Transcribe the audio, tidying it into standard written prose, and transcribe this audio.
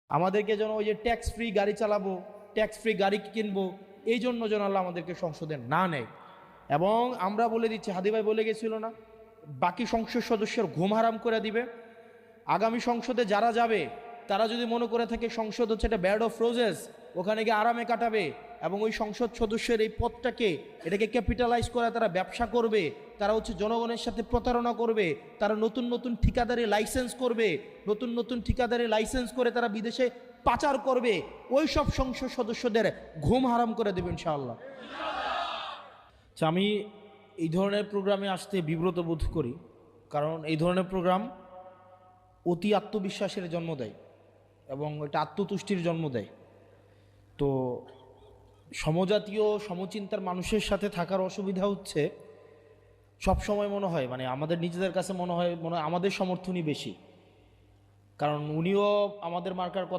আমাদেরকে যেন ওই যে ট্যাক্স ফ্রি গাড়ি চালাবো, ট্যাক্স ফ্রি গাড়ি কিনবো, এই জন্য যেন আল্লাহ আমাদেরকে সংসদে না নেয়। এবং আমরা বলে দিচ্ছি, হাদি ভাই বলে গেছিল না, বাকি সংসদ সদস্যের ঘুম হারাম করে দিবে। আগামী সংসদে যারা যাবে তারা যদি মনে করে থাকে সংসদ হচ্ছে একটা ব্যাড অফ রোজেস, ওখানে গিয়ে আরামে কাটাবে এবং ওই সংসদ সদস্যের এই পদটাকে এটাকে ক্যাপিটালাইজ করে তারা ব্যবসা করবে, তারা হচ্ছে জনগণের সাথে প্রতারণা করবে, তারা নতুন নতুন ঠিকাদারি লাইসেন্স করবে, নতুন নতুন ঠিকাদারি লাইসেন্স করে তারা বিদেশে পাচার করবে, ওই সব সংসদ সদস্যদের ঘুম হারাম করে দেবে ইনশাআল্লাহ। আচ্ছা, আমি এই ধরনের প্রোগ্রামে আসতে বিব্রত বোধ করি, কারণ এই ধরনের প্রোগ্রাম অতি আত্মবিশ্বাসের জন্ম দেয় এবং এটা আত্মতুষ্টির জন্ম দেয়। তো সমজাতীয় সমচিন্তার মানুষের সাথে থাকার অসুবিধা হচ্ছে সব সময় মনে হয়, মানে আমাদের নিজেদের কাছে মনে হয় আমাদের সমর্থনই বেশি, কারণ উনিও আমাদের মার্কার কথা